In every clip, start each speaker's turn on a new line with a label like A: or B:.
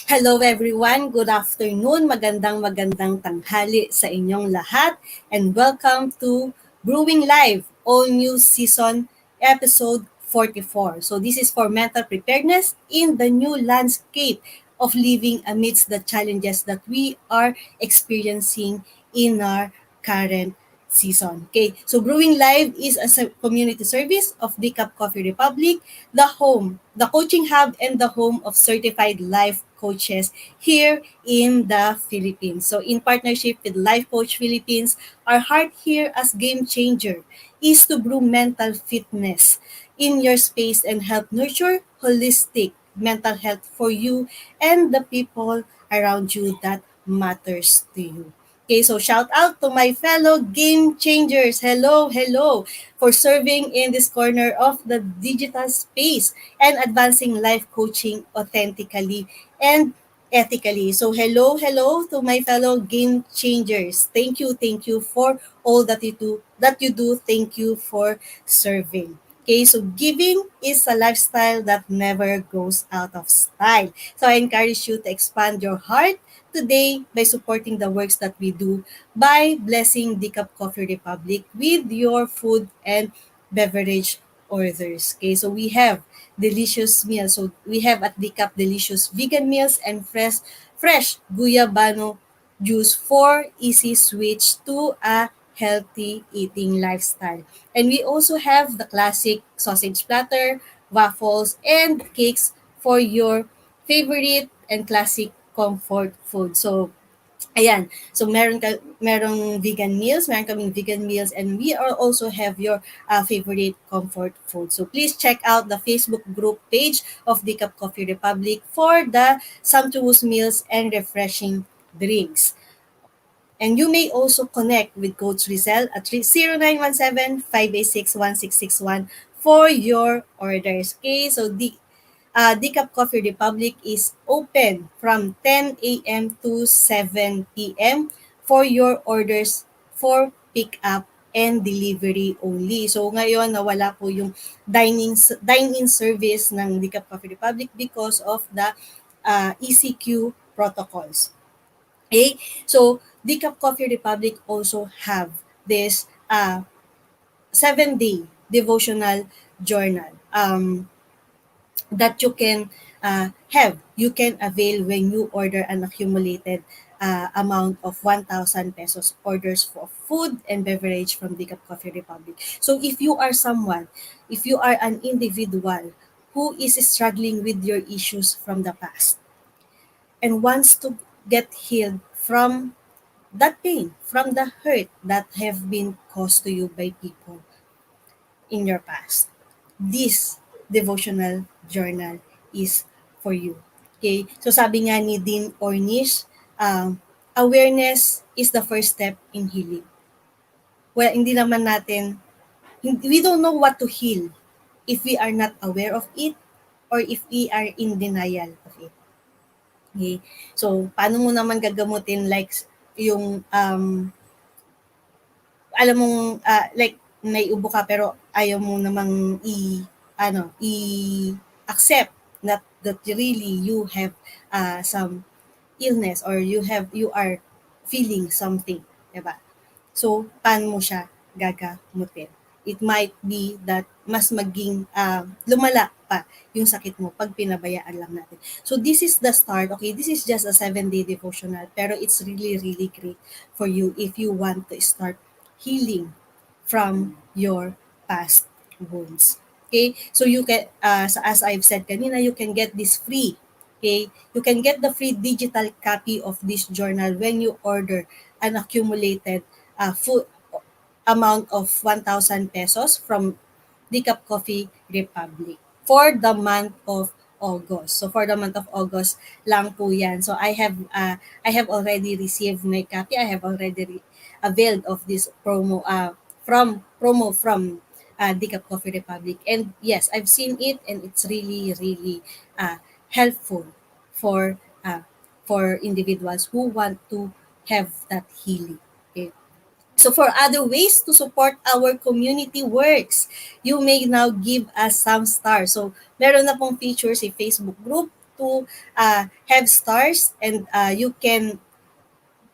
A: Hello everyone, good afternoon, magandang tanghali sa inyong lahat and welcome to Brewing Live, all new season episode 44. So this is for mental preparedness in the new landscape of living amidst the challenges that we are experiencing in our current season. Okay, so Brewing Live is a community service of Decaf Coffee Republic, the coaching hub and the home of certified life coaches here in the Philippines. So in partnership with Life Coach Philippines, our heart here as game changer is to brew mental fitness in your space and help nurture holistic mental health for you and the people around you that matters to you. Okay, so shout out to my fellow game changers. Hello, hello, for serving in this corner of the digital space and advancing life coaching authentically and ethically. So hello, hello to my fellow game changers. Thank you for all that you do. Thank you for serving. Okay, so giving is a lifestyle that never goes out of style. So I encourage you to expand your heart today by supporting the works that we do by blessing Decaf Coffee Republic with your food and beverage orders. Okay, so we have delicious meals. So we have at Decaf delicious vegan meals and fresh guyabano juice for easy switch to a healthy eating lifestyle. And we also have the classic sausage platter, waffles, and cakes for your favorite and classic comfort food. So ayan. So merong vegan meals, meron kaming vegan meals and we are also have your favorite comfort food. So please check out the Facebook group page of Decaf Coffee Republic for the sumptuous meals and refreshing drinks. And you may also connect with Coach Rezzhel at 0917-586-1661 for your orders. Okay, so Decaf Coffee Republic is open from 10 a.m. to 7 p.m. for your orders for pick-up and delivery only. So ngayon nawala po yung dine-in service ng Decaf Coffee Republic because of the ECQ protocols. Okay? So Decaf Coffee Republic also have this 7-day devotional journal. That you can have, you can avail when you order an accumulated amount of 1,000 pesos orders for food and beverage from Decaf Coffee Republic. So if you are an individual who is struggling with your issues from the past and wants to get healed from that pain, from the hurt that have been caused to you by people in your past, this devotional journal is for you. Okay? So sabi nga ni Dean Ornish, awareness is the first step in healing. Well, hindi naman natin, we don't know what to heal if we are not aware of it or if we are in denial of it. Okay? So, paano mo naman gagamutin like yung alam mong like may ubo ka pero ayaw mo namang i-accept that really you have some illness or you are feeling something, 'di ba? So paano mo siya gagamutin? It might be that mas maging lumala pa yung sakit mo pag pinabayaan lang natin. So this is the start. Okay, this is just a 7-day devotional pero it's really really great for you if you want to start healing from your past wounds. Okay? So you can, as I've said kanina, you can get this free. Okay? You can get the free digital copy of this journal when you order an accumulated food amount of 1,000 pesos from Decaf Coffee Republic for the month of August. So for the month of August lang po yan. So I have already received my copy. I have already availed of this promo from Decaf Coffee Republic. And yes, I've seen it and it's really really helpful for for individuals who want to have that healing. Okay? So for other ways to support our community works, you may now give us some stars. So meron na pong feature si Facebook group to have stars, and you can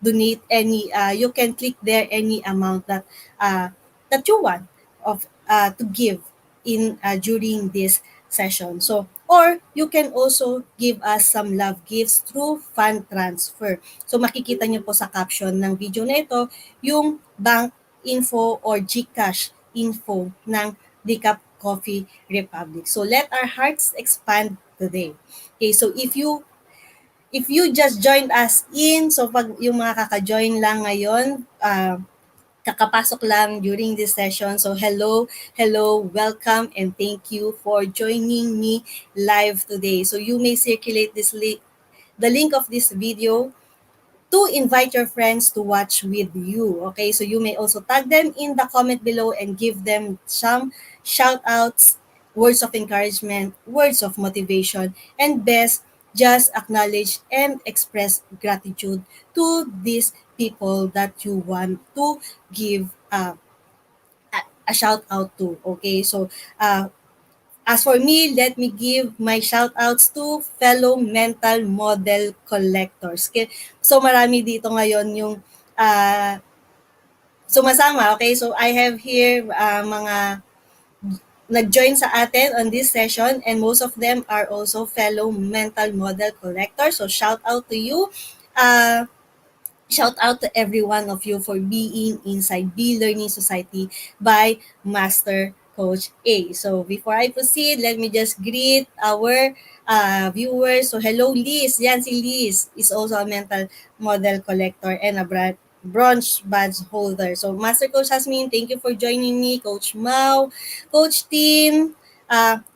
A: donate any, you can click there any amount that you want of to give in during this session. So, or you can also give us some love gifts through fund transfer. So makikita niyo po sa caption ng video na ito yung bank info or GCash info ng Decaf Coffee Republic. So let our hearts expand today. Okay, so if you just joined us in, so pag yung mga kaka-join lang ngayon, kakapasok lang during this session. So hello, welcome, and thank you for joining me live today. So you may circulate the link of this video to invite your friends to watch with you. Okay, so you may also tag them in the comment below and give them some shout outs, words of encouragement, words of motivation, and best, just acknowledge and express gratitude to these people that you want to give a shout out to. Okay, so as for me, let me give my shout outs to fellow mental model collectors. So marami dito ngayon yung uh, sumasama. Okay, so I have here mga nag-join sa atin on this session, and most of them are also fellow mental model collectors. So shout out to you. Uh, Shout out to every one of you for being inside B Learning Society by Master Coach A. So before I proceed, let me just greet our viewers. So hello Liz. Yan si Liz is also a mental model collector and a bronze badge holder. So Master Coach Hasmin, thank you for joining me. Coach Mau, Coach Tin,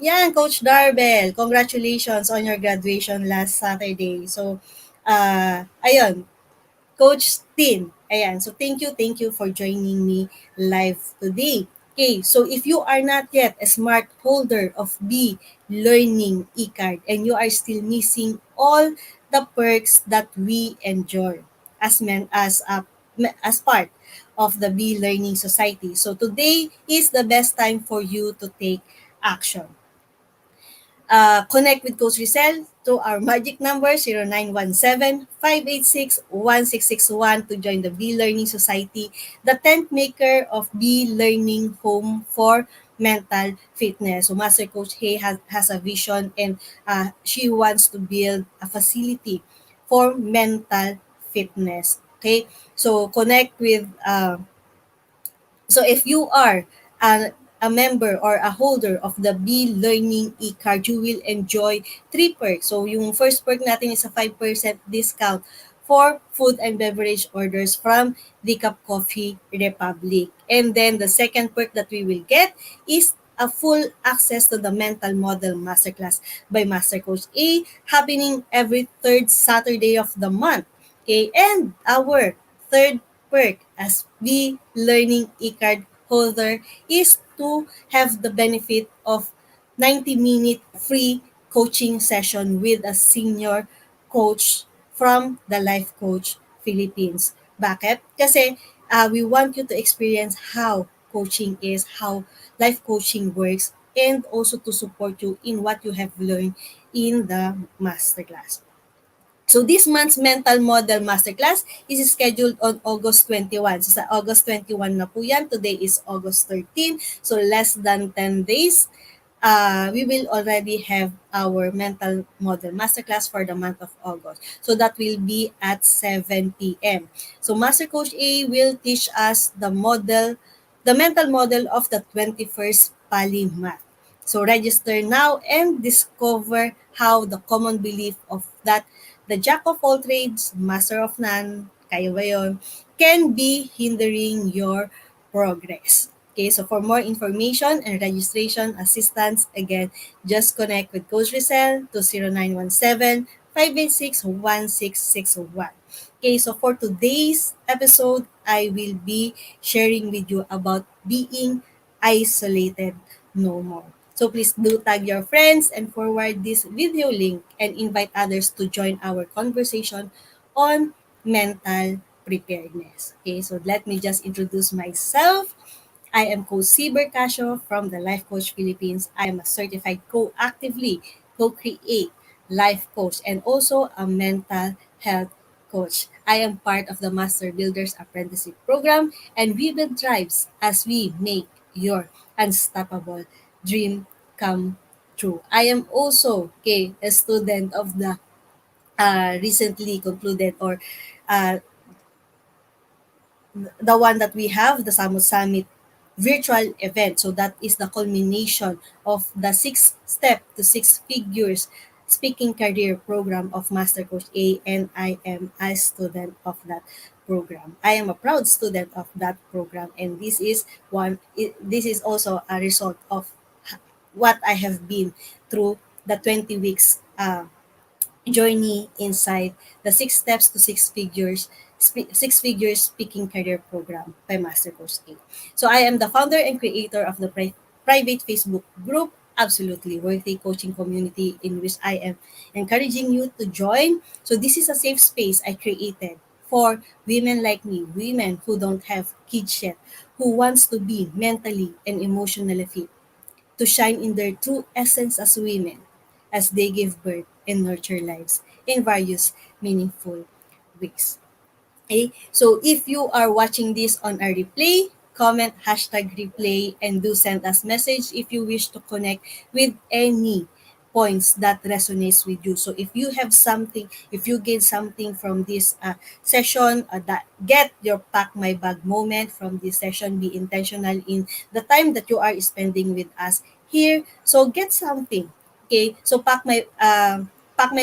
A: yan, Coach Darbel, congratulations on your graduation last Saturday. So, ayun, Coach Tin. Ayan. So thank you for joining me live today. Okay, so if you are not yet a smart holder of B Learning e-card and you are still missing all the perks that we enjoy as part of the B Learning Society. So today is the best time for you to take action. Connect with Coach Rezzhel to our magic number 0917-586-1661 to join the B Learning Society, the tent maker of B Learning Home for Mental Fitness. So Master Coach Hay has a vision, and she wants to build a facility for mental fitness. Okay, so connect with so if you are a member or a holder of the B Learning e-card, you will enjoy 3 perks. So yung first perk natin is a 5% discount for food and beverage orders from the Cup Coffee Republic. And then the second perk that we will get is a full access to the Mental Model Masterclass by Master Coach A, happening every third Saturday of the month. Okay, and our third perk as the learning e-card holder is to have the benefit of 90-minute free coaching session with a senior coach from the Life Coach Philippines. Bakit? Kasi we want you to experience how coaching is, how life coaching works, and also to support you in what you have learned in the masterclass. So this month's Mental Model Masterclass is scheduled on August 21. So sa August 21 na po yan. Today is August 13. So less than 10 days, we will already have our Mental Model Masterclass for the month of August. So that will be at 7 p.m. So Master Coach A will teach us the mental model of the 21st Pali Math. So register now and discover how the common belief of that the jack of all trades, master of none, kaya ba yun, can be hindering your progress. Okay, so for more information and registration assistance, again, just connect with Coach Rezzhel to 0917-586-1661. Okay, so for today's episode, I will be sharing with you about being isolated no more. So please do tag your friends and forward this video link and invite others to join our conversation on mental preparedness. Okay, so let me just introduce myself. I am Coach Bercasio from the Life Coach Philippines. I am a certified co-actively co-create life coach, and also a mental health coach. I am part of the Master Builders Apprenticeship Program, and we build tribes as we make your unstoppable dream come true. I am also a student of the recently concluded, or uh, the one that we have, the Samut Summit virtual event. So that is the culmination of the six step to six figures speaking career program of Master Coach A, and I am a student of that program. I am a proud student of that program, and this is also a result of what I have been through the 20 weeks journey inside the six steps to six figures speaking career program by Master Coach A. So I am the founder and creator of the private Facebook group, Absolutely Worthy Coaching Community, in which I am encouraging you to join. So this is a safe space I created for women like me, women who don't have kids yet, who wants to be mentally and emotionally fit, to shine in their true essence as women as they give birth and nurture lives in various meaningful ways. Okay? So if you are watching this on a replay, comment hashtag replay and do send us message if you wish to connect with any points that resonates with you. So if you have something, if you gain something from this session, that get your pack my bag moment from this session, be intentional in the time that you are spending with us here. So get something. Okay? So pack my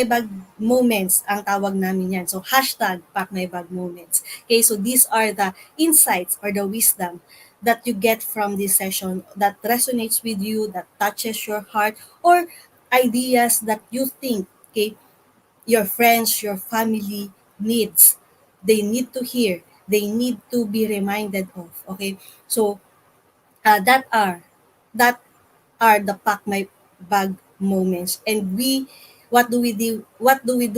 A: bag moments ang tawag namin yan. So hashtag pack my bag moments. Okay, so these are the insights or the wisdom that you get from this session that resonates with you, that touches your heart, or ideas that you think, okay, your friends, your family needs. They need to hear. They need to be reminded of. Okay, so that are the pack my bag moments, and what do we do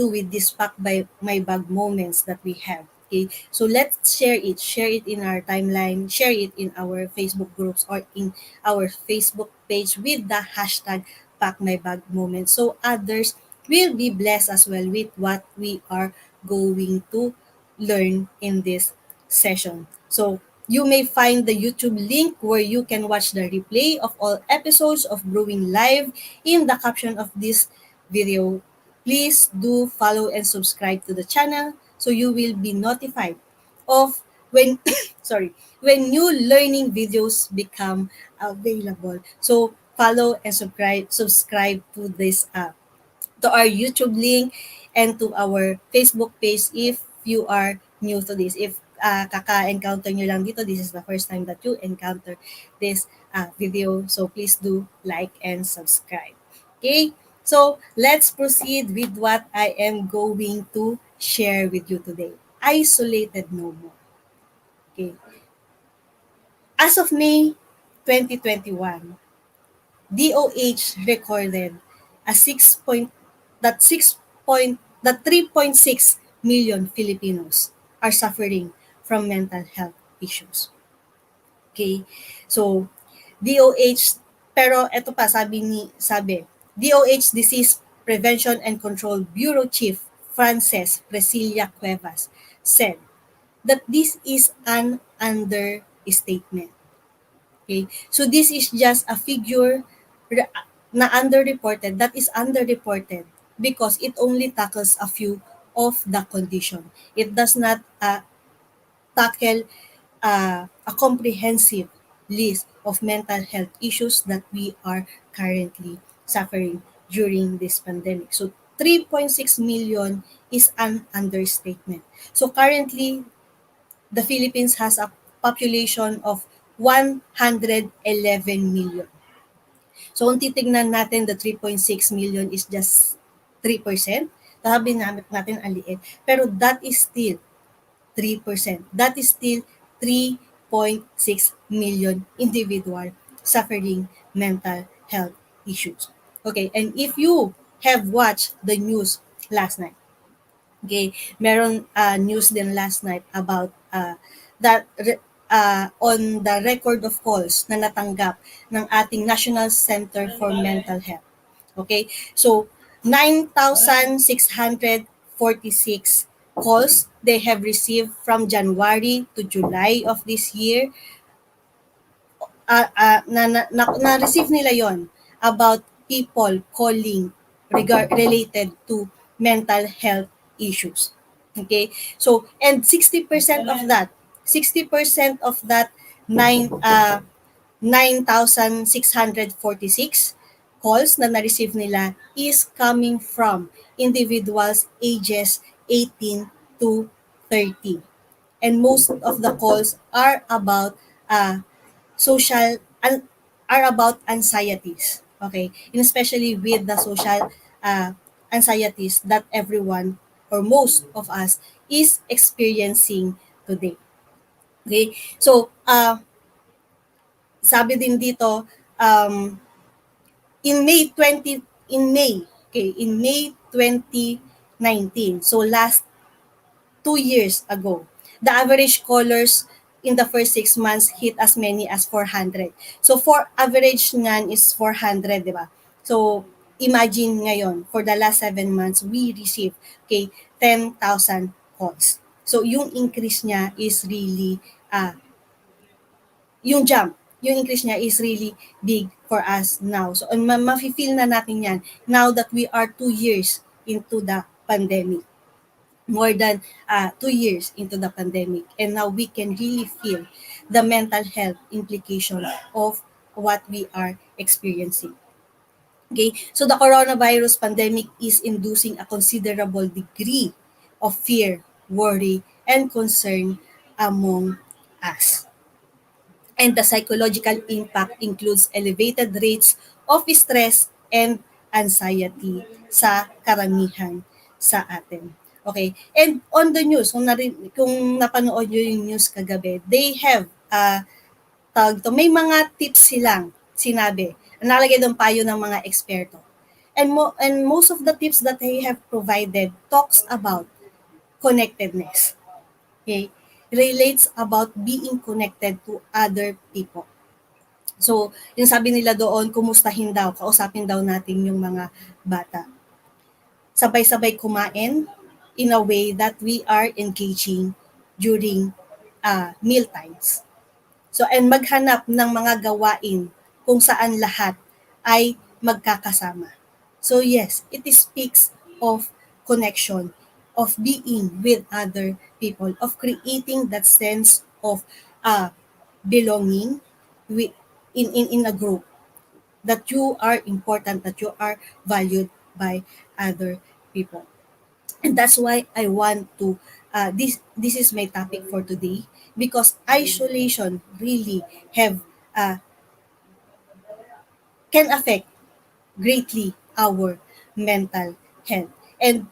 A: with this pack by my bag moments that we have. Okay, so let's share it in our timeline, share it in our Facebook groups or in our Facebook page with the hashtag pack my bag moments, so others will be blessed as well with what we are going to learn in this session. So you may find the YouTube link where you can watch the replay of all episodes of Brewing Live in the caption of this video. Please do follow and subscribe to the channel so you will be notified of when when new learning videos become available. So follow and subscribe to this to our YouTube link and to our Facebook page if you are new to this. If kaka-encounter nyo lang dito, this is the first time that you encounter this video. So please do like and subscribe. Okay? So let's proceed with what I am going to share with you today. Isolated no more. Okay. As of May 2021, DOH recorded a 6 point that 6 point that 3.6 million Filipinos are suffering from mental health issues. Okay? So DOH, pero eto pa sabi DOH Disease Prevention and Control Bureau Chief Frances Presilla Cuevas said that this is an understatement. Okay? So this is just a figure re- na underreported, that is underreported because it only tackles a few of the condition. It does not tackle a comprehensive list of mental health issues that we are currently suffering during this pandemic. So 3.6 million is an understatement. So currently, the Philippines has a population of 111 million. So kung titignan natin, the 3.6 million is just 3%. Sabi natin ang liit. Pero that is still 3%. That is still 3.6 million individual suffering mental health issues. Okay, and if you have watched the news last night, okay, meron news din last night about on the record of calls na natanggap ng ating National Center for Mental Health. Okay? So, 9,646 calls they have received from January to July of this year. Na-receive nila yon about people calling related to mental health issues. Okay? So, and 60% of that 9,646 calls na na-receive nila is coming from individuals ages 18 to 30. And most of the calls social are about anxieties. Okay? And especially with the social uh, anxieties that everyone or most of us is experiencing today. Okay? So, sabi din dito, um, in May, okay, in May 2019, so last 2 years ago, the average callers in the first 6 months hit as many as 400. So for average ngan is 400, di ba? So imagine ngayon, for the last 7 months, we received, okay, 10,000 calls. So yung increase niya is really yung increase niya is really big for us now. So, mafe-feel na natin yan now that we are 2 years into the pandemic. More than 2 years into the pandemic. And now we can really feel the mental health implication of what we are experiencing. Okay, so the coronavirus pandemic is inducing a considerable degree of fear, worry, and concern among us. And the psychological impact includes elevated rates of stress and anxiety sa karamihan sa atin. Okay. And on the news, kung napanood nyo yung news kagabi, they have, may mga tips silang sinabi. Nakalagay doon payo ng mga eksperto. And most of the tips that they have provided talks about connectedness. Okay? Relates about being connected to other people. So, yung sabi nila doon, kumustahin daw, kausapin daw natin yung mga bata. Sabay-sabay kumain in a way that we are engaging during meal times. So, and maghanap ng mga gawain kung saan lahat ay magkakasama. So, yes, it speaks of connection, of being with other people, of creating that sense of belonging with, in a group, that you are important, that you are valued by other people. And that's why I want to this is my topic for today, because isolation really have can affect greatly our mental health. And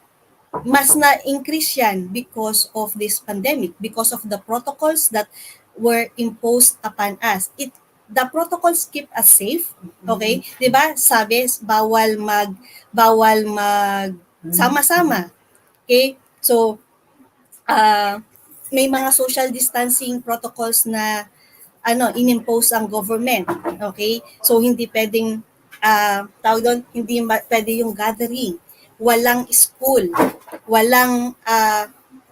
A: mas na-increase yan because of this pandemic, because of the protocols that were imposed upon us. The protocols keep us safe, okay? 'Di ba? Sabi bawal mag sama-sama. Okay? So, uh, may mga social distancing protocols na inimpose ang government. Okay? So, hindi pwedeng, hindi pwede yung gathering. Walang school. Walang,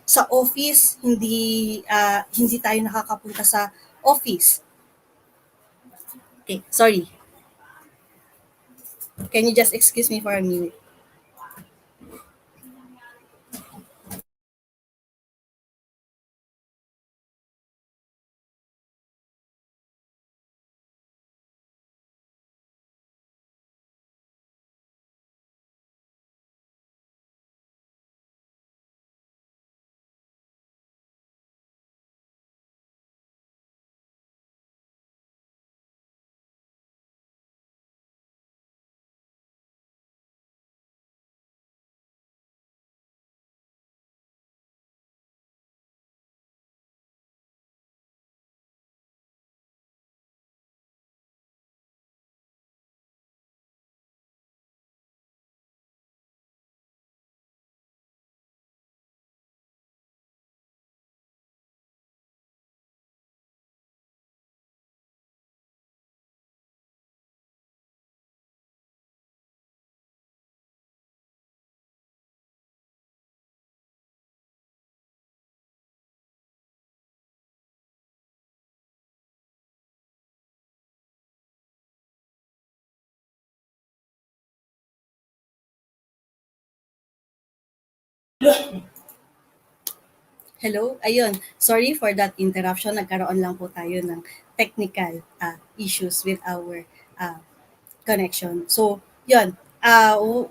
A: sa office, hindi tayo nakakapunta sa office. Okay, sorry. Can you just excuse me for a minute? Hello, ayun. Sorry for that interruption. Nagkaroon lang po tayo ng technical issues with our uh, connection. So, yun.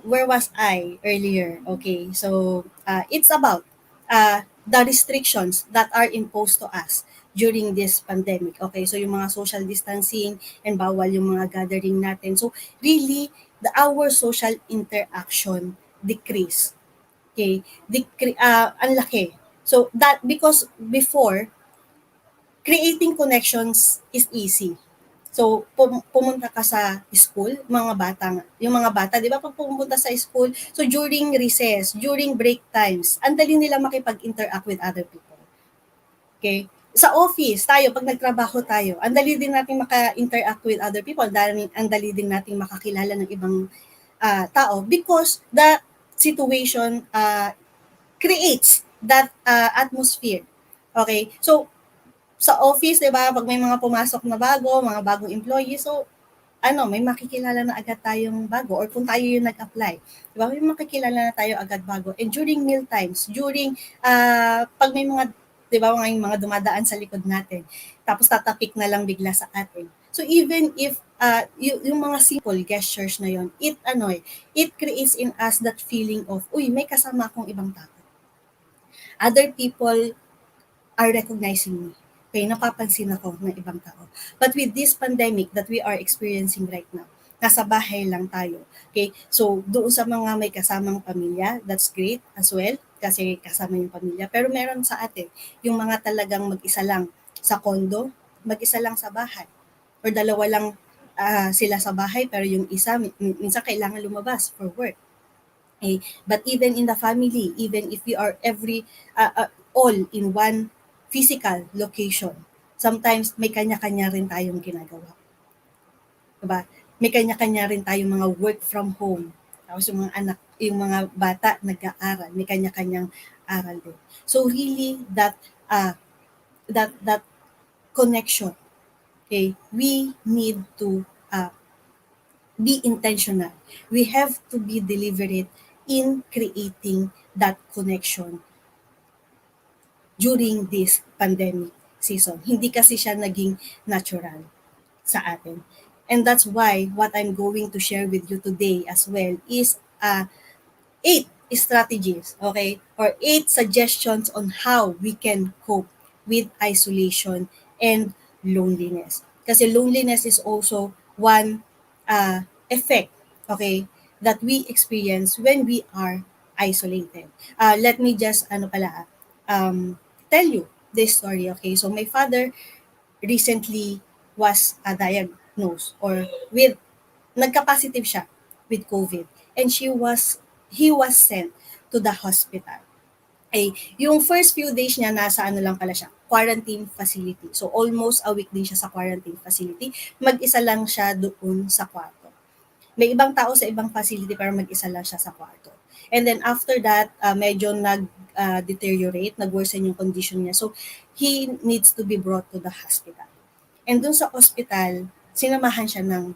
A: Where was I earlier? Okay, so it's about the restrictions that are imposed to us during this pandemic. Okay, so yung mga social distancing and bawal yung mga gathering natin. So, really, our social interaction decrease. Okay, ang laki. So, that because before, creating connections is easy. So, pumunta ka sa school, yung mga bata, di ba, pag pumunta sa school, so during recess, during break times, ang dali nila makipag-interact with other people. Okay? Sa office, tayo, pag nagtrabaho tayo, ang dali din natin maka-interact with other people, ang dali din natin makakilala ng ibang tao because the situation creates that atmosphere. Okay? So, sa office, 'di ba, pag may mga pumasok na bago, mga bagong employee, so may makikilala na agad tayong bago or kung tayo yung nag-apply, 'di ba, may makikilala na tayo agad bago. And during meal times, during pag may mga 'di ba, mga dumadaan sa likod natin, tapos tatapik na lang bigla sa atin. So even if yung mga simple gestures na yon, it creates in us that feeling of, uy, may kasama akong ibang tao. Other people are recognizing me. Okay, napapansin ako ng ibang tao. But with this pandemic that we are experiencing right now, nasa bahay lang tayo. Okay, so doon sa mga may kasamang pamilya, that's great as well, kasi kasama yung pamilya. Pero meron sa atin, yung mga talagang mag-isa lang sa kondo, mag-isa lang sa bahay, or dalawa lang sila sa bahay, pero yung isa, minsan kailangan lumabas for work. Okay? But even in the family, even if we are all in one physical location, sometimes may kanya-kanya rin tayong ginagawa. Diba? May kanya-kanya rin tayong mga work from home. Tapos yung mga bata nag-aaral, may kanya-kanyang aral din. So really that connection, okay, we need to be intentional. We have to be deliberate in creating that connection during this pandemic season. Hindi kasi siya naging natural sa atin. And that's why what I'm going to share with you today as well is 8 strategies, okay, or 8 suggestions on how we can cope with isolation and loneliness. Kasi loneliness is also one effect, okay, that we experience when we are isolated. Let me just, tell you this story, okay? So my father recently was diagnosed or nagka-positive siya with COVID, and he was sent to the hospital. Ay, yung first few days niya nasa lang pala siya, quarantine facility. So almost a week din siya sa quarantine facility. Mag-isa lang siya doon sa kwarto. May ibang tao sa ibang facility pero mag-isa lang siya sa kwarto. And then after that, medyo nag-deteriorate, nag-worsen yung condition niya. So he needs to be brought to the hospital. And doon sa hospital, sinamahan siya ng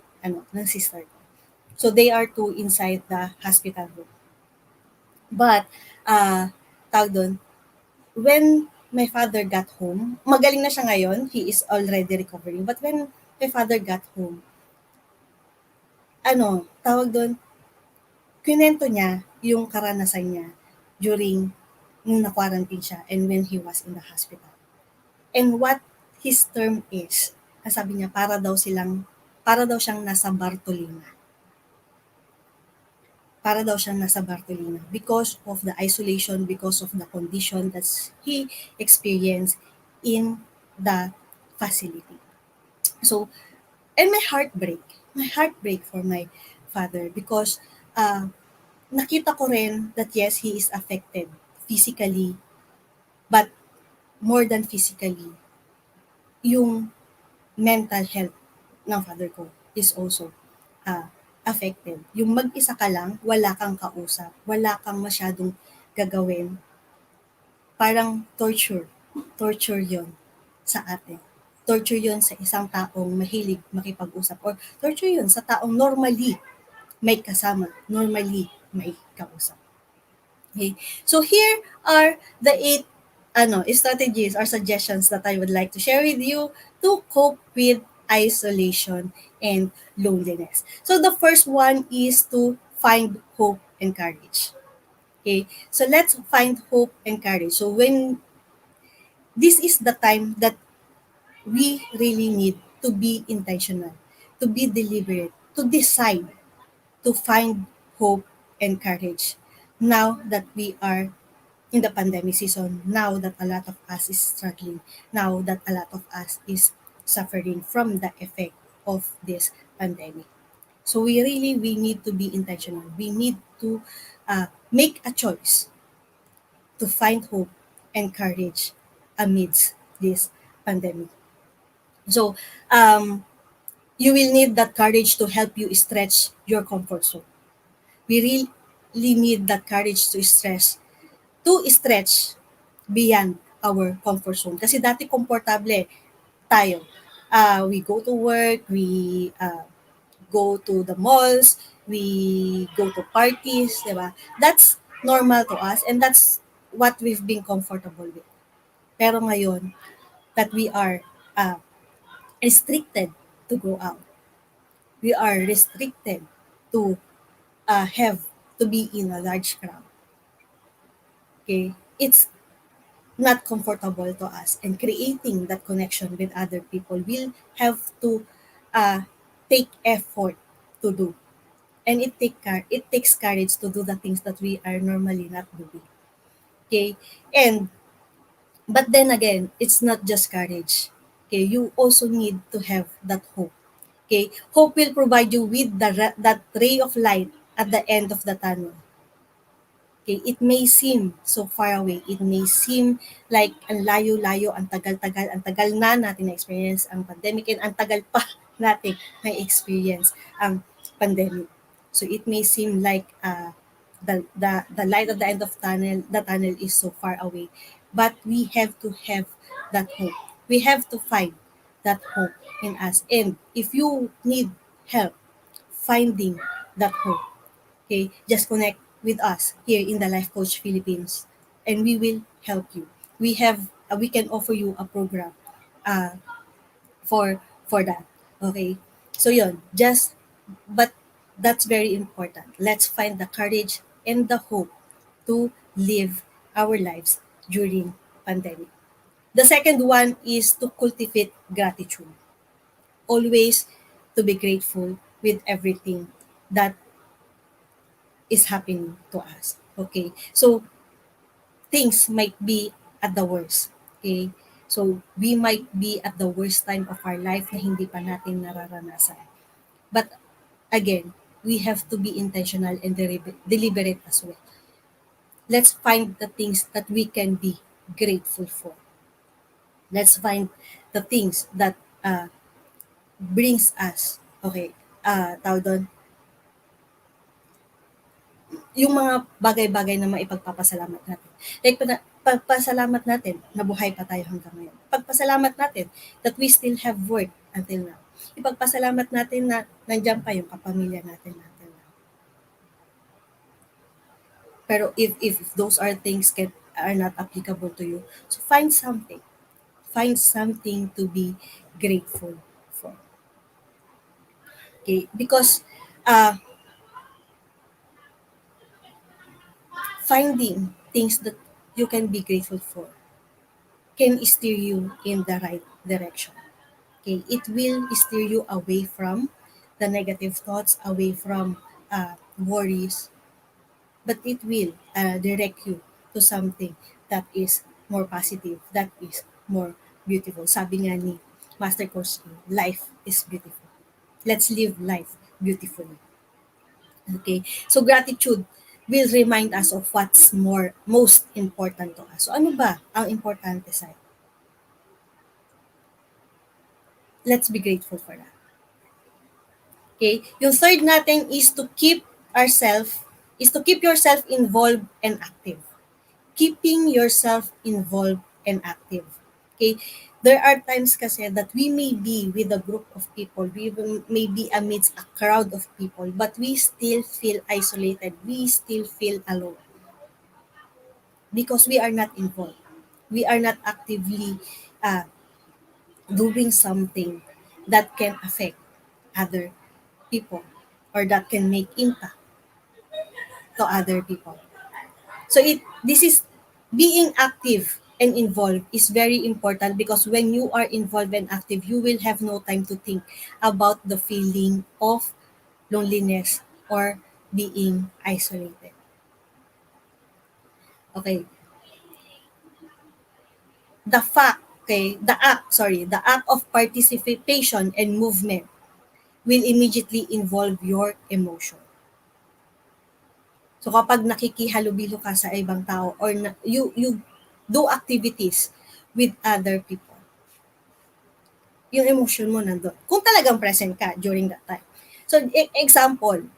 A: sister ko. So they are two inside the hospital room. But, tawag doon, when my father got home, magaling na siya ngayon, he is already recovering. But when my father got home, tawag doon, kwento niya yung karanasan niya during nung na-quarantine siya and when he was in the hospital. And what his term is, sabi niya, para daw siyang nasa Bartolina. Para daw siyang nasa Bartolina because of the isolation, because of the condition that he experienced in the facility. So, and my heartbreak for my father because nakita ko rin that yes, he is affected physically, but more than physically, yung mental health ng father ko is also affected. Yung mag-isa ka lang, wala kang kausap, wala kang masyadong gagawin, parang torture. Torture yon sa atin. Torture yon sa isang taong mahilig makipag-usap or torture yon sa taong normally may kasama, normally may kausap. Okay. So here are the 8 strategies or suggestions that I would like to share with you to cope with isolation and loneliness. So the first one is to find hope and courage. Okay. So let's find hope and courage. So when this is the time that we really need to be intentional, to be deliberate, to decide to find hope and courage now that we are in the pandemic season, now that a lot of us is struggling, now that a lot of us is suffering from the effect of this pandemic. So we need to be intentional. We need to make a choice to find hope and courage amidst this pandemic. So um, you will need that courage to help you stretch your comfort zone. We really need that courage to stretch beyond our comfort zone. Kasi dati komportable tayo. We go to work, we go to the malls, we go to parties, di ba? That's normal to us and that's what we've been comfortable with. Pero ngayon, that we are uh, restricted to go out, we are restricted to have to be in a large crowd. Okay? It's not comfortable to us and creating that connection with other people will have to uh, take effort to do and it takes courage to do the things that we are normally not doing. Okay, and but then again, it's not just courage. Okay, you also need to have that hope. Okay, hope will provide you with that ray of light at the end of the tunnel. Okay, it may seem so far away. It may seem like ang layo-layo, ang tagal-tagal, ang tagal na natin na-experience ang pandemic and ang tagal pa natin na-experience ang pandemic. So it may seem like the light at the end of the tunnel is so far away. But we have to have that hope. We have to find that hope in us. And if you need help finding that hope, okay, just connect with us here in the Life Coach Philippines and we will help you. We can offer you a program uh, for that. Okay? So yun, just but that's very important. Let's find the courage and the hope to live our lives during pandemic. The second one is to cultivate gratitude. Always to be grateful with everything that is happening to us. Okay? So things might be at the worst. Okay? So we might be at the worst time of our life na hindi pa natin nararanasan. But again, we have to be intentional and deliberate as well. Let's find the things that we can be grateful for. Let's find the things that brings us, okay, tawag doon, yung mga bagay-bagay na maipagpapasalamat natin. Like, pagpasalamat natin na buhay pa tayo hanggang ngayon. Pagpasalamat natin that we still have work until now. Ipagpasalamat natin na nandiyan pa yung kapamilya natin until now. Pero if those are things are not applicable to you, so find something. Find something to be grateful for. Okay? Because uh, finding things that you can be grateful for can steer you in the right direction. Okay, it will steer you away from the negative thoughts, away from worries, but it will direct you to something that is more positive, that is more beautiful. Sabi nga ni Master Coach, life is beautiful. Let's live life beautifully. Okay, so gratitude will remind us of what's most important to us. So ano ba ang importante sa'yo? Let's be grateful for that. Okay? Yung third natin is to keep yourself involved and active. Keeping yourself involved and active. Okay? There are times kasi that we may be with a group of people, may be amidst a crowd of people, but we still feel isolated. We still feel alone. because we are not involved. We are not actively uh, doing something that can affect other people or that can make impact to other people. So this is being active and involved is very important because when you are involved and active, you will have no time to think about the feeling of loneliness or being isolated. Okay. The act of participation and movement will immediately involve your emotion. So kapag nakikihalubilo ka sa ibang tao or you do activities with other people, yung emotion mo nandun. Kung talagang present ka during that time. So example,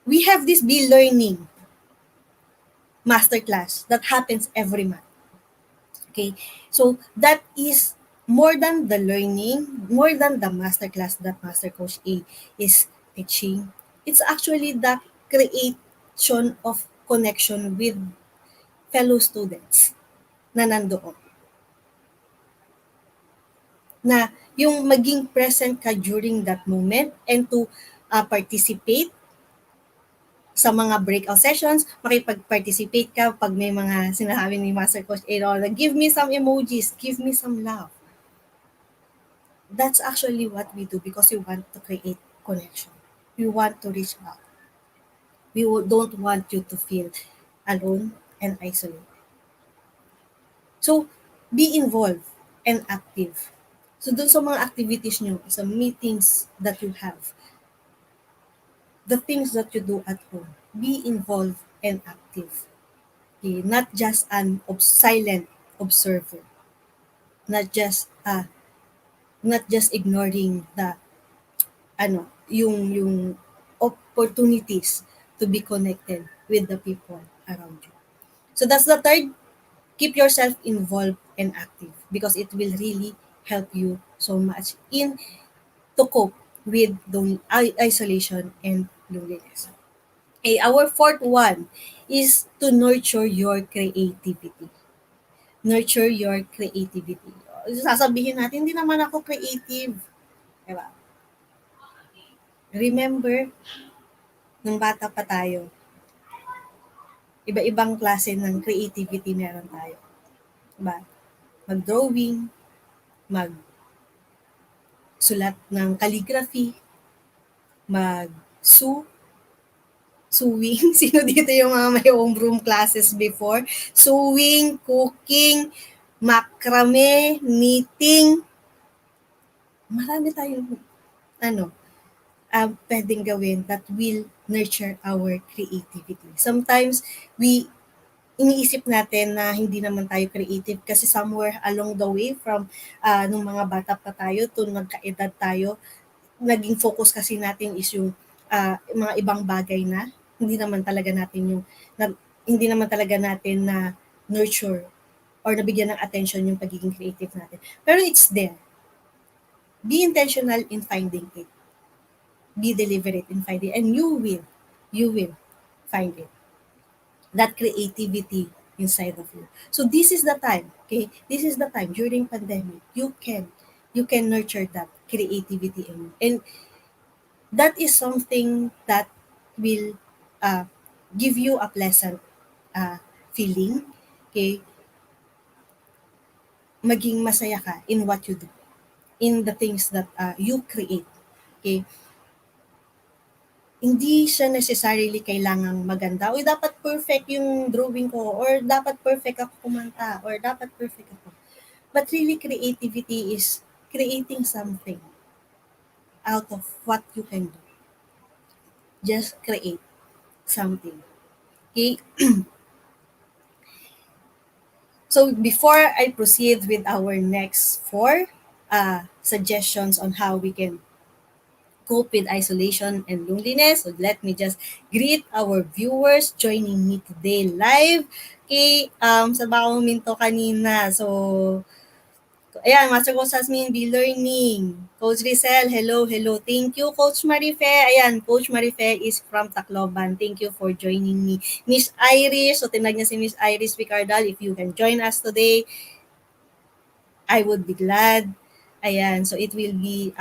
A: we have this be learning masterclass that happens every month. Okay? So that is more than the learning, more than the masterclass that Master Coach A is teaching. It's actually the creation of connection with fellow students na nandoon. Na yung maging present ka during that moment and to participate sa mga breakout sessions, makipag-participate ka pag may mga sinasabi ni Master Coach Aaron, give me some emojis, give me some love. That's actually what we do because we want to create connection. We want to reach out. Don't want you to feel alone and isolated. So, be involved and active. So, dun sa mga activities nyo, sa meetings that you have, the things that you do at home, be involved and active. Okay? Not just an silent observer. Not just ignoring the yung opportunities to be connected with the people around you. So that's the third, keep yourself involved and active because it will really help you so much in to cope with the isolation and loneliness. Okay, our fourth one is to nurture your creativity. Nurture your creativity. Sasabihin natin, hindi naman ako creative. Diba? Remember, nung bata pa tayo, iba-ibang klase ng creativity meron tayo. Diba? Mag-drawing, mag-sulat ng calligraphy, sewing. Sino dito yung mga may homeroom classes before? Sewing, cooking, macrame, knitting. Marami tayong pwedeng gawin that will nurture our creativity. Sometimes, iniisip natin na hindi naman tayo creative kasi somewhere along the way from nung mga bata pa tayo to nagkaedad tayo, naging focus kasi natin is yung mga ibang bagay na hindi naman talaga natin na nurture or nabigyan ng attention yung pagiging creative natin. Pero it's there. Be intentional in finding it. Be deliberate in finding it. And you will find it. That creativity inside of you. So this is the time, okay? This is the time during pandemic. You can nurture that creativity in you. And that is something that will give you a pleasant feeling, okay? Maging masaya ka in what you do, in the things that you create, okay? Hindi siya necessarily kailangang maganda, o dapat perfect yung drawing ko, or dapat perfect ako kumanta, or dapat perfect ako. But really, creativity is creating something out of what you can do. Just create something. Okay? So before I proceed with our next four suggestions on how we can cope with isolation and loneliness, so let me just greet our viewers joining me today live. Okay, sa baka minto kanina. So, Ayan, Master Coach Jasmine, be learning. Coach Rezzhel, hello, hello. Thank you, Coach Marife. Ayan, Coach Marife is from Tacloban. Thank you for joining me. Miss Iris, so tinag niya si Miss Iris Picardal. If you can join us today, I would be glad. Ayan, so it will be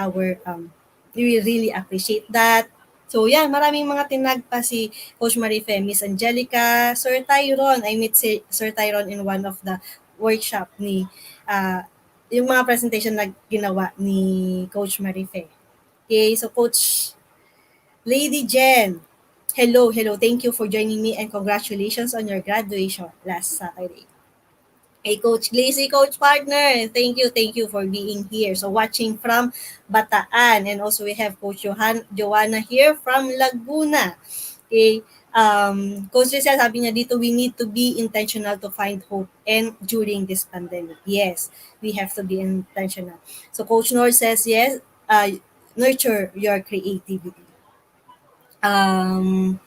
A: we will really appreciate that. So yan, maraming mga tinag pa si Coach Marife, Miss Angelica, Sir Tyron. I met si Sir Tyron in one of the workshop ni yung mga presentation na ginawa ni Coach Marife. Okay, so Coach Lady Jen, hello, hello. Thank you for joining me and congratulations on your graduation last Saturday. Hey, Coach Glacy, Coach Partner, thank you for being here. So, watching from Bataan. And also, we have Coach Joanna here from Laguna. Okay. Coach Rezzhel, sabi niya dito, we need to be intentional to find hope and during this pandemic. Yes, we have to be intentional. So, Coach Nor says, yes, nurture your creativity. Um,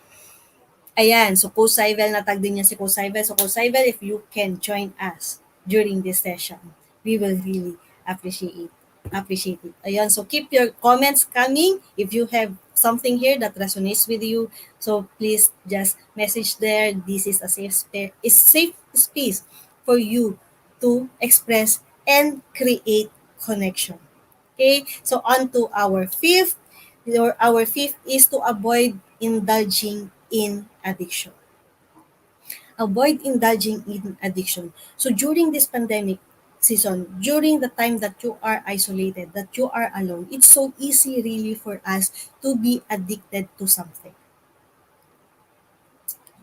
A: Ayan, so Coach Saivel, natag din niya si Coach Saivel. So Coach Saivel, if you can join us during this session, we will really appreciate it. Ayan, so keep your comments coming. If you have something here that resonates with you, so please just message there. This is a safe space for you to express and create connection. Okay, so on to our fifth. Our fifth is to avoid indulging in addiction. Avoid indulging in addiction. So during this pandemic season, during the time that you are isolated, that you are alone, it's so easy really for us to be addicted to something.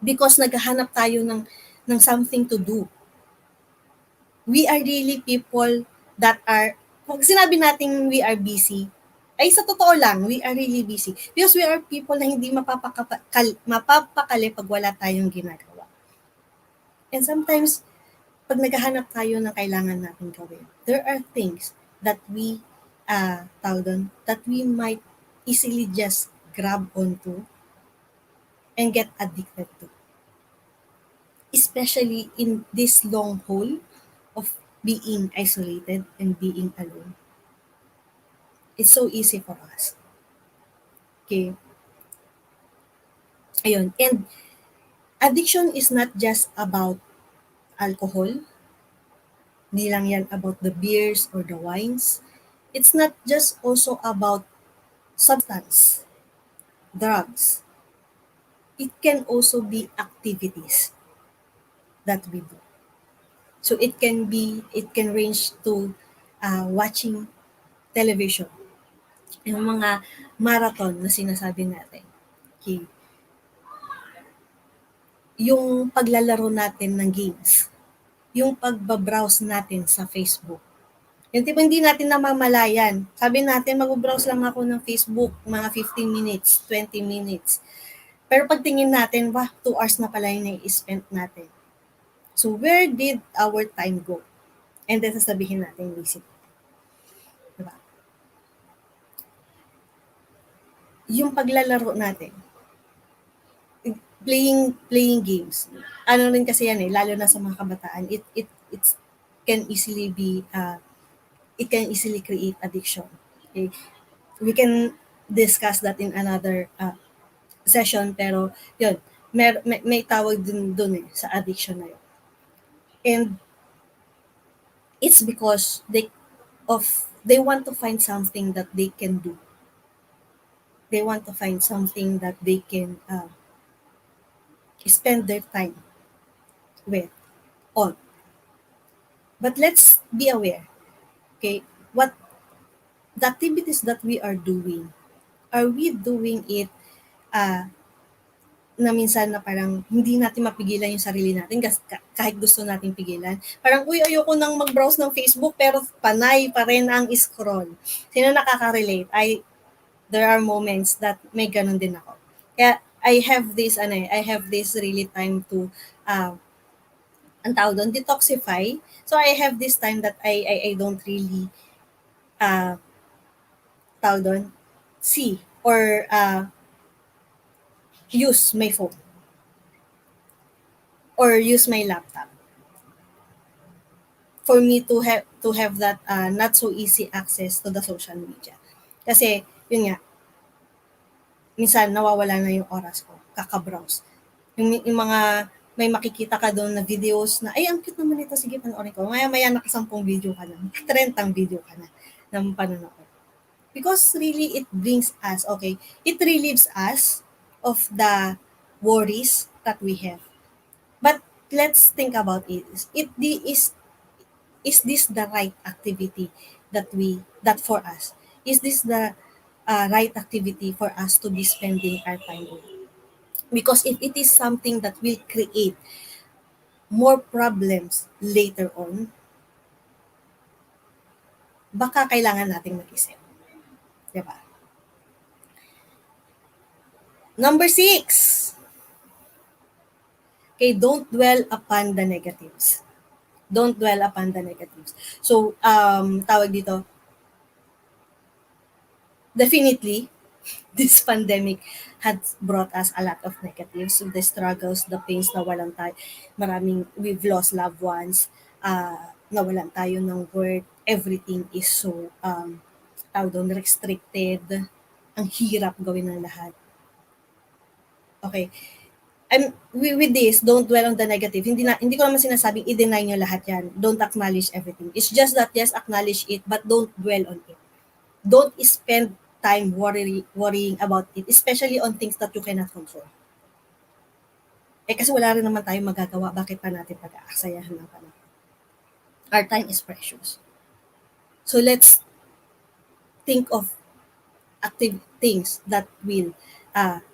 A: Because naghahanap tayo ng something to do. We are really people that are, pag sinabi natin we are busy, ay sa totoo lang, we are really busy. Because we are people na hindi mapapakali pag wala tayong ginagawa. And sometimes, pag naghahanap tayo ng kailangan natin gawin, there are things that that we might easily just grab onto and get addicted to. Especially in this long haul of being isolated and being alone. It's so easy for us. Okay? Ayun. And addiction is not just about alcohol. Hindi lang yan about the beers or the wines. It's not just also about substance, drugs. It can also be activities that we do. So it can range to watching television. Yung mga marathon na sinasabi natin. Okay. Yung paglalaro natin ng games. Yung pagbabrowse natin sa Facebook. Yung tipo hindi natin namamalayan. Sabi natin, mag-browse lang ako ng Facebook, mga 15 minutes, 20 minutes. Pero pagtingin natin, 2 hours na pala yung nai-spend natin. So, where did our time go? And then, sasabihin natin, visit. Diba? Yung paglalaro natin, playing games. Ano rin kasi yan lalo na sa mga kabataan, it can easily be it can easily create addiction. Okay? We can discuss that in another session, pero yun, may tawag din dun sa addiction na yun. And it's because they want to find something that they can do. They want to find something that they can spend their time with on. But let's be aware, okay, what the activities that we are we doing it na minsan na parang hindi natin mapigilan yung sarili natin kahit gusto natin pigilan. Parang, ayoko nang mag-browse ng Facebook pero panay pa rin ang scroll. Sino nakaka-relate? There are moments that may ganun din ako. Kaya I have this really time to ang tawag doon, detoxify. So I have this time that I don't really tawag doon, see or use my phone or use my laptop for me to to have that not so easy access to the social media. Kasi, yun nga, minsan nawawala na yung oras ko, kaka-browse. Yung mga may makikita ka doon na videos na, ay, ang cute naman ito, sige, panoorin ko. Maya-maya nakasampung video ka na, 30 video ka na ng panonood. Because really, it brings us, okay, it relieves us of the worries that we have. But let's think about it. Is this the right activity that for us? Is this the right activity for us to be spending our time with? Because if it is something that will create more problems later on, baka kailangan nating mag-isip. Diba? Number 6. Okay, don't dwell upon the negatives. Don't dwell upon the negatives. So, tawag dito, definitely, this pandemic has brought us a lot of negatives. The struggles, the pains na walang tayo. We've lost loved ones. Nawalan tayo ng work. Everything is so, restricted. Ang hirap gawin ng lahat. Okay. With this, don't dwell on the negative. Hindi ko naman sinasabing i-deny nyo lahat yan. Don't acknowledge everything. It's just that, yes, acknowledge it, but don't dwell on it. Don't spend time worrying about it, especially on things that you cannot control. Kasi wala rin naman tayong magagawa, bakit pa natin pag-aaksayahan ng panahon? Our time is precious. So let's think of active things that will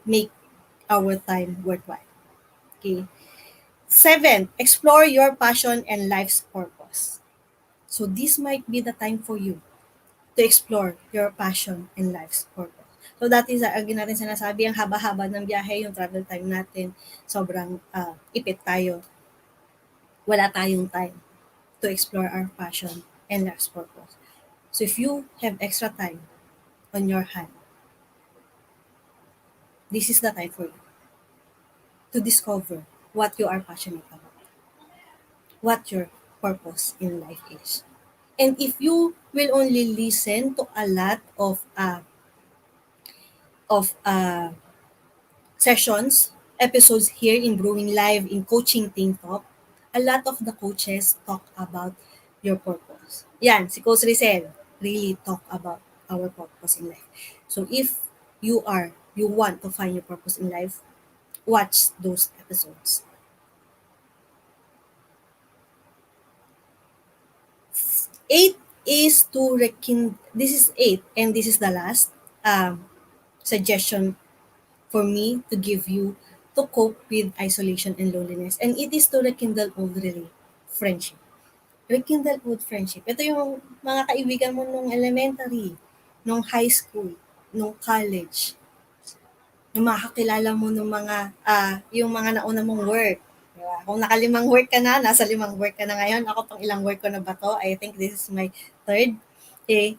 A: make our time worthwhile. Okay. 7, explore your passion and life's purpose. So this might be the time for you to explore your passion and life's purpose. So that is, again natin sinasabi, ang haba-haba ng biyahe, yung travel time natin, sobrang ipit tayo. Wala tayong time to explore our passion and life's purpose. So if you have extra time on your hand, this is the time for you to discover what you are passionate about, what your purpose in life is. And if you will only listen to a lot of sessions, episodes here in Brewing Live, in Coaching Team Talk, a lot of the coaches talk about your purpose. Yan, si Coach Rezzhel really talk about our purpose in life. So if you want to find your purpose in life, watch those episodes. 8 is to this is 8 and this is the last suggestion for me to give you to cope with isolation and loneliness. And it is to rekindle old friendship. Rekindle old friendship. Ito yung mga kaibigan mo nung elementary, nung high school, nung college, yung makakilala mo nung yung mga nauna mong work. Diba? Kung nakalimang work ka na, nasa 5 work ka na ngayon. Ako pang ilang work ko na ba to? I think this is my third. Okay.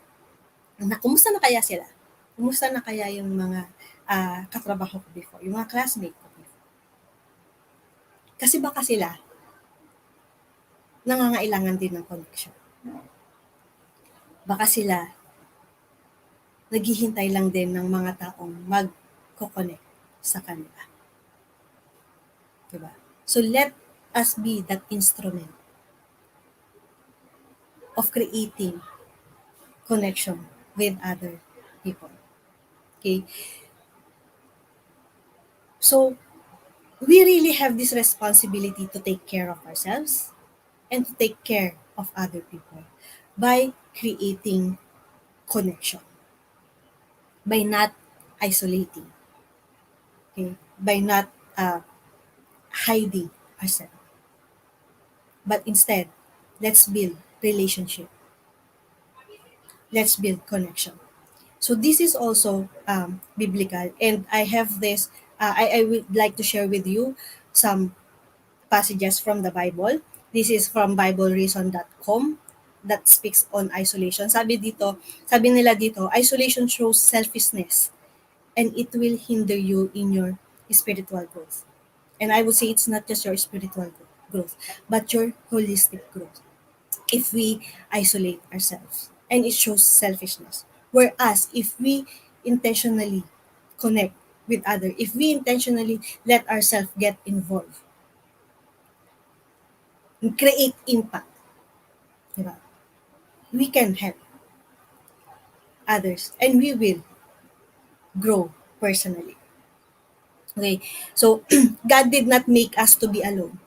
A: Kumusta na kaya sila? Kumusta na kaya yung mga katrabaho ko before? Yung mga classmate ko before? Kasi baka sila nangangailangan din ng connection. Baka sila naghihintay lang din ng mga taong mag-connect sa kanila. Diba? So let us be that instrument of creating connection with other people. Okay? So we really have this responsibility to take care of ourselves and to take care of other people by creating connection, by not isolating, okay, by not hiding ourselves, but instead, let's build relationship, let's build connection. So this is also biblical, and I have this. I would like to share with you some passages from the Bible. This is from BibleReason.com that speaks on isolation. Sabi nila dito, isolation shows selfishness and it will hinder you in your spiritual growth. And I would say it's not just your spiritual growth, but your holistic growth. if we isolate ourselves. And it shows selfishness. Whereas if we intentionally connect with others, if we intentionally let ourselves get involved, and create impact, diba? We can help others and we will grow personally. Okay, so God did not make us to be alone.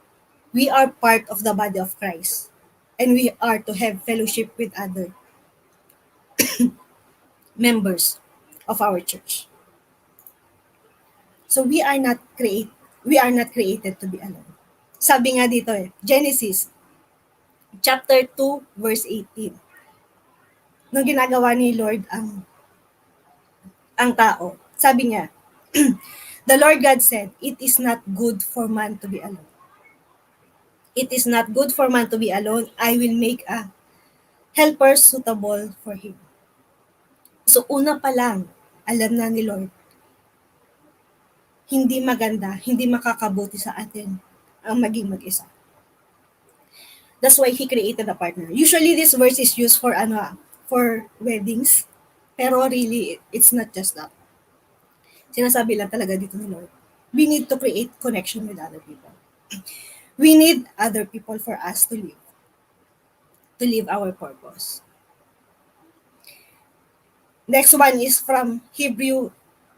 A: We are part of the body of Christ and we are to have fellowship with other members of our church. So we are not created to be alone. Sabi nga dito Genesis chapter 2 verse 18. Nung ginagawa ni Lord ang tao, sabi niya, the Lord God said, "It is not good for man to be alone. It is not good for man to be alone. I will make a helper suitable for him." So una pa lang, alam na ni Lord, hindi maganda, hindi makakabuti sa atin ang maging mag-isa. That's why He created a partner. Usually this verse is used for for weddings. Pero really, it's not just that. Sinasabi lang talaga dito ni Lord. We need to create connection with other people. We need other people for us to live our purpose. Next one is from Hebrew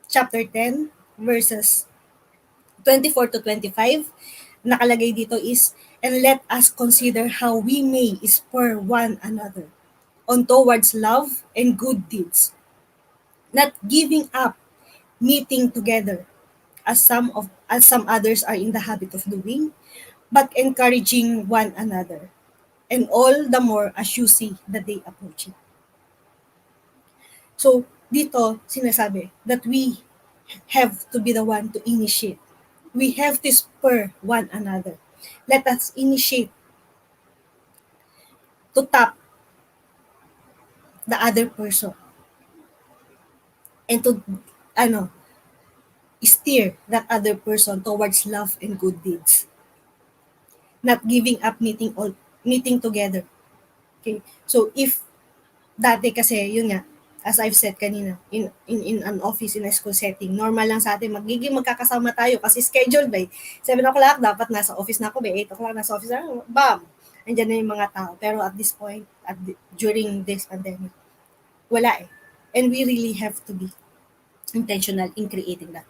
A: chapter 10, verses 24 to 25. Nakalagay dito is, "And let us consider how we may spur one another on towards love and good deeds, not giving up meeting together as some others are in the habit of doing, but encouraging one another, and all the more as you see the day approaching." So, dito sinasabi that we have to be the one to initiate. We have to spur one another. Let us initiate to tap the other person and to ano steer that other person towards love and good deeds. Not giving up meeting together. Okay? So if dati kasi yun nga, as I've said kanina, in an office, in a school setting, normal lang sa atin, magkakasama tayo kasi scheduled by 7 o'clock, dapat nasa office na ako, by 8 o'clock nasa office na, bam! Andyan na yung mga tao. Pero at this point, during this pandemic, wala eh. And we really have to be intentional in creating that.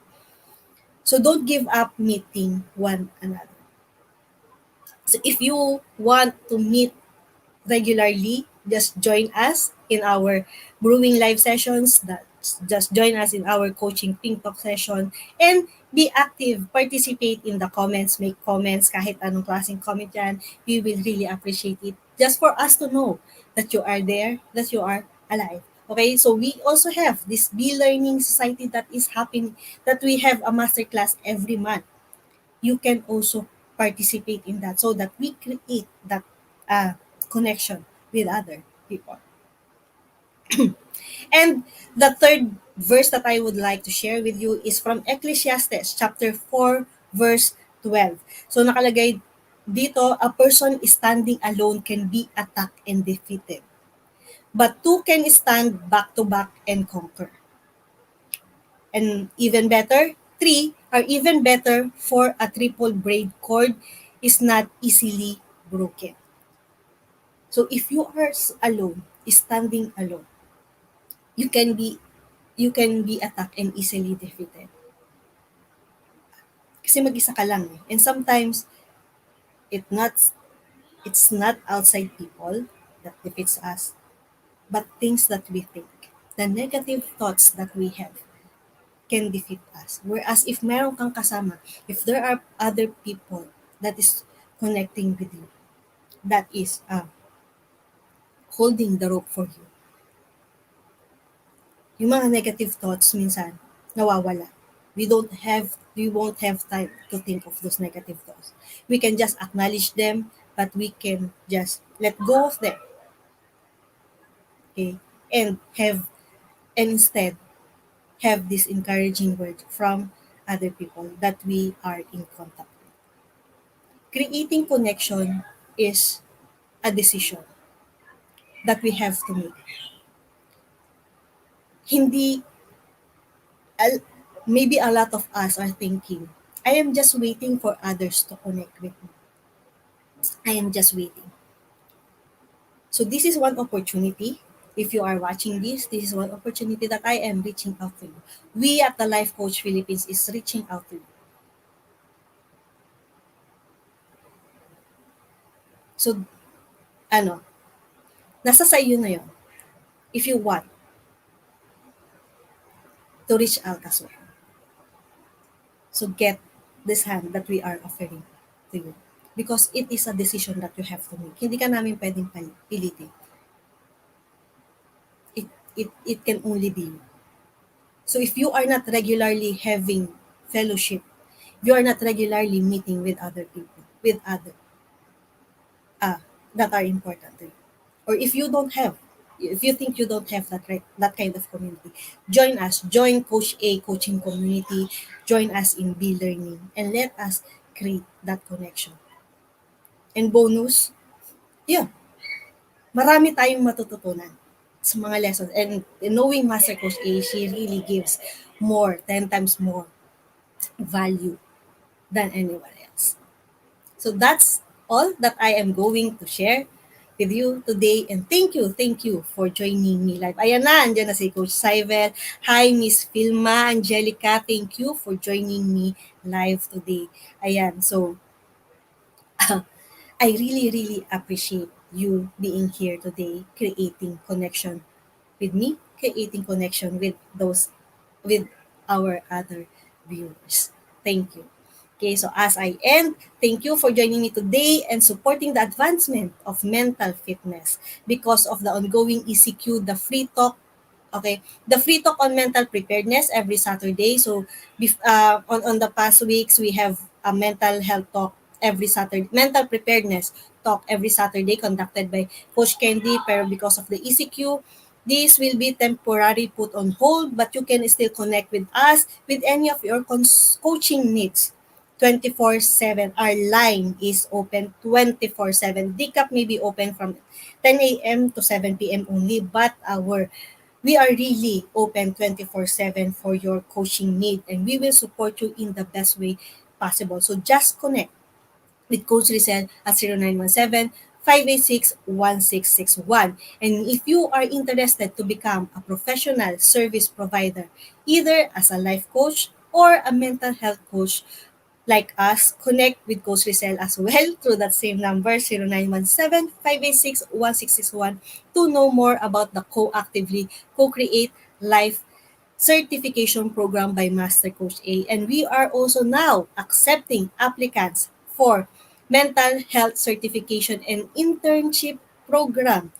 A: So don't give up meeting one another. So if you want to meet regularly, just join us in our brewing live sessions. Just join us in our coaching ping talk session and be active. Participate in the comments. Make comments kahit anong klaseng comment yan. We will really appreciate it. Just for us to know that you are there, that you are alive. Okay, so we also have this Be Learning Society that is happening, that we have a masterclass every month. You can also participate in that so that we create that connection with other people. And the third verse that I would like to share with you is from Ecclesiastes chapter 4 verse 12. So nakalagay dito, a person standing alone can be attacked and defeated, but two can stand back to back and conquer. And even better, three are even better, for a triple braid cord is not easily broken. So if you are alone, standing alone, you can be attacked and easily defeated. Kasi mag-isa ka lang eh. And sometimes it not it's not outside people that defeats us, but things that we think. The negative thoughts that we have can defeat us. Whereas if meron kang kasama, if there are other people that is connecting with you, that is holding the rope for you, yung mga negative thoughts minsan nawawala. We won't have time to think of those negative thoughts. We can just acknowledge them, but we can just let go of them. Okay? And instead have this encouraging word from other people that we are in contact with. Creating connection is a decision. that we have to make. Hindi, al- maybe a lot of us are thinking, I am just waiting for others to connect with me. I am just waiting. So this is one opportunity. If you are watching this is one opportunity that I am reaching out to you. We at the Life Coach Philippines is reaching out to you. So, ano, nasa sa iyo na yun. If you want to reach out as well. So get this hand that we are offering to you. Because it is a decision that you have to make. Hindi ka namin pwedeng pilitin. It can only be you. So if you are not regularly having fellowship, you are not regularly meeting with other people, with other that are important to you. Or if you think you don't have that kind of community, join us. Join Coach A coaching community. Join us in B Learning, and let us create that connection. And bonus, yeah, marami tayong matututunan sa mga lessons. And knowing Master Coach A, she really gives more, 10 times more value than anyone else. So that's all that I am going to share with you today. And thank you for joining me live. Ayan na, andyan na si Coach Syvel. Hi, Miss Filma, Angelica. Thank you for joining me live today. Ayan, so I really, really appreciate you being here today, creating connection with me, creating connection with our other viewers. Thank you. Okay, so as I end, thank you for joining me today and supporting the advancement of mental fitness because of the ongoing ECQ, the free talk. Okay, the free talk on mental preparedness every Saturday. So, on the past weeks, we have a mental health talk every Saturday, mental preparedness talk every Saturday conducted by Coach Candy. Pero because of the ECQ, this will be temporary put on hold, but you can still connect with us with any of your coaching needs. 24/7. Our line is open 24/7. DCAP may be open from 10 a.m. to 7 p.m. only, but we are really open 24/7 for your coaching need, and we will support you in the best way possible. So just connect with Coach Rezzhel at 0917-586-1661. And if you are interested to become a professional service provider, either as a life coach or a mental health coach, like us, connect with Coach Rezzhel as well through that same number, 0917-586-1661, to know more about the Co-Actively Co-Create Life certification program by Master Coach A. And we are also now accepting applicants for mental health certification and internship program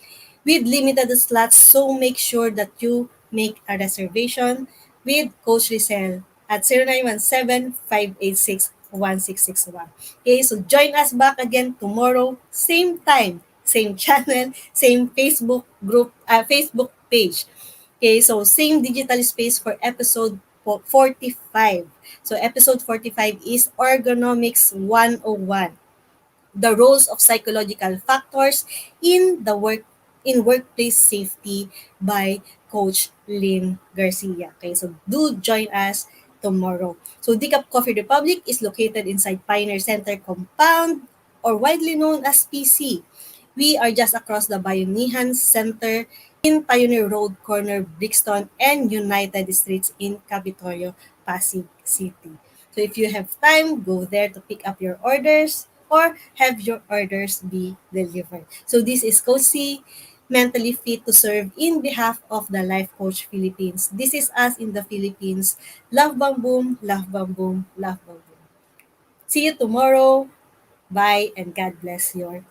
A: with limited slots. So make sure that you make a reservation with Coach Rezzhel at 0917-586-1661. Okay, so join us back again tomorrow, same time, same channel, same Facebook page. Okay, so same digital space for episode 45. So episode 45 is Ergonomics 101, the roles of psychological factors in workplace safety by Coach Lynn Garcia. Okay, so do join us tomorrow. So Decaf Coffee Republic is located inside Pioneer Center compound, or widely known as PC. We are just across the Bayanihan Center in Pioneer Road corner, Brixton, and United Streets in Capitorio, Pasig City. So if you have time, go there to pick up your orders or have your orders be delivered. So this is Coach C, mentally fit to serve in behalf of the Life Coach Philippines. This is us in the Philippines. Love bang boom, love bang boom, love bang boom. See you tomorrow. Bye and God bless your